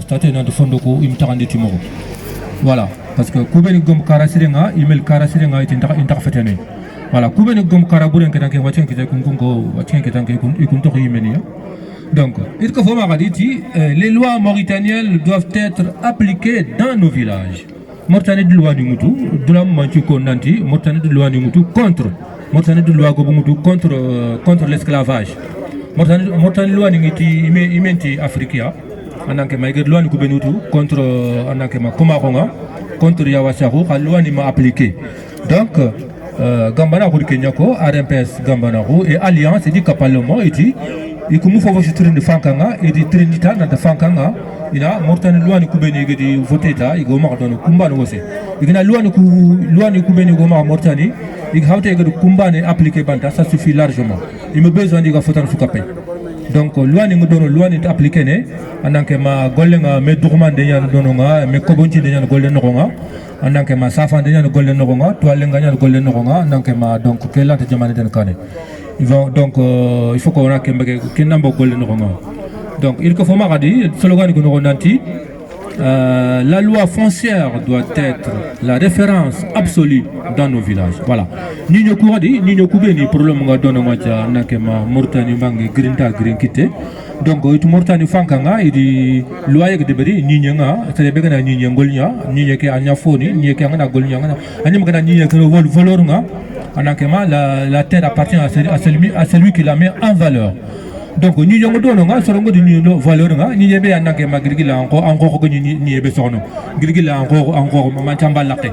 statut na de fondo ko imtakandi timoro voilà parce que kubeni gom karasirenga email karasirenga inta fetene voilà kubeni gom karaburen ke danke wacen ke kungo wacen ke danke ikun to yimeni donc il faut ma dit les lois mauritaniennes doivent être appliquées dans nos villages Mauritanie de loi du mutu de la manchu ko nanti Mauritanie de loi du mutu contre Mauritanie de loi go mutu contre l'esclavage Mauritanie loi ni ngiti imenti afrikia ananke maigir loi ni kubenutu contre ananke ma komaronga contre yawasaru loi ni ma appliqué donc gambana ko Kenya ko RMPS gambana ko et alliance dit kapalmo iti ikumu fofo chitrini fankanga iti trinita na da fankanga ina Mauritanie loi ni kubeni gedi voteta igo ma don kumba no wose igina loi ni kubeni go ma Mauritanie ig hawte gedi kumba ne appliqué banta ça suffit largement il me besoin diga fotan sukapay donc loi ni ngodono loi ni appliqué ne ananke ma gollenga me document de nyana dononga me kobonci de nyana gollen nogonga ananke ma safa de nyana gollen nogonga to alenga nyana gollen nogonga ananke ma donc kelante jamane den kane ils vont donc il faut qu'on a kenambo gollen nogonga donc il faut ma radi slogan ko no nanti la loi foncière doit être la référence absolue dans nos villages. Voilà. Nino Kouradi, Nino Koubeni, problème nga dono macha nakema Mauritanie bangi grinta green kite. Donc itu Mauritanie fankanga idi loi yek deberi ninya nga selebe na ninya ngolnya ninya ke anya foni ninya ke ngana golnya ngana anya magana ninya ke valeur nga anakema la terre appartient à celui qui la met en valeur. Donc ni jongo dono nga sorongo di ni valeur nga ni yebe anake magrigila encore ko ni yebe sono grigila encore ma tamba laqe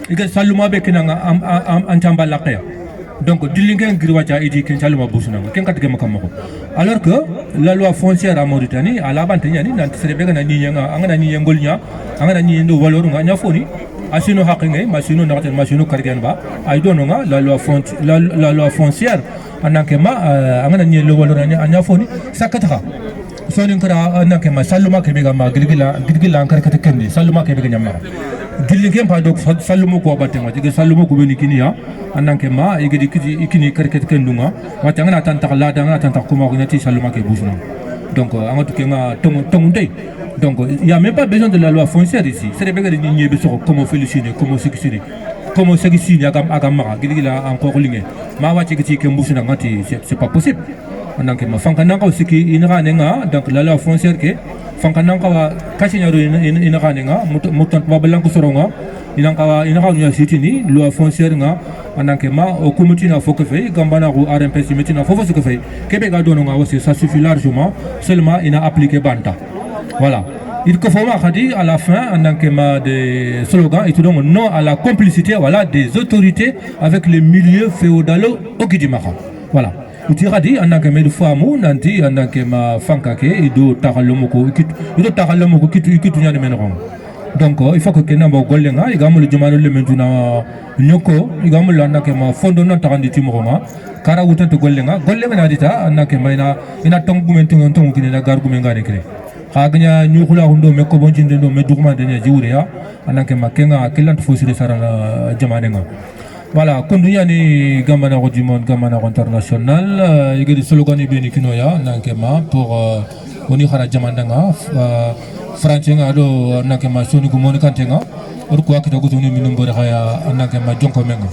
iga saluma be kinanga am tamba laqe donc dilinga ngirwacha idi ken saluma busuna ken katge makamako alors que la loi foncière à Mauritanie à la bante yani nan serebe na ni nga angana ni ngolnya angana ni ndo valeur nga nya foni asino hakinge masino na masino kargan ba ay dono nga la loi foncière anakema angana ni lo walora ni anya foni sakata so ni kara anakema saluma ke bega ma gilgila ankar kata kendi saluma ke bega nyamma gilgem pa dok salumo ko batenga dige salumo ko beni kinia anakema igedi ikini karket kendunga wata ngana tanta la danga tanta kuma ko nyati saluma ke busuna donc angatu kenga tongunde donc il y a même pas besoin de la loi foncière ici c'est des bega ni nyebe so comment féliciter comment sécuriser comment c'est que si y a agama gilgila encore linge ma wachi ki ke mbusuna ngati c'est pas possible donc ma fankananga aussi ki inra nenga donc la loi foncière ke fankananga wa kashinyaro inra nenga mutant babalanko soronga inanka nya sitini loi foncière nga ananke ma okumutina fokefe gambana ru RMPS metina fofo fokefe kebe ga dononga aussi ça suffit largement seulement ina appliquer banta voilà. Il faut dire à la fin un des slogans et tout donc non à la complicité voilà des autorités avec les milieux féodaux au Kidimaka. Voilà. Il tira dit un de famu nanti un fankake et do takalomoko et do takalomoko kitu nya menon. Donc il faut que kenamba gollenga igamu le jumano le mentuna nyoko igamu la nakema fondo non tarandi timoronga kara wutanto gollenga na dita nakema ina tongumentu ntongu kinena gargumenga ne kre kaganya nyukula hundo meko bonjinde ndo medugma denya jiwriya ananke makenga kilant fosire sarana jamanenga voilà kondunya ni gamana ko dimon gamana ko international yigedi slogan ibeni kinoya nanke ma pour oni khara jamandanga francenga do nanke ma soni ko moni kantenga or ko akita ko toni minum bore khaya nanke ma jonko menga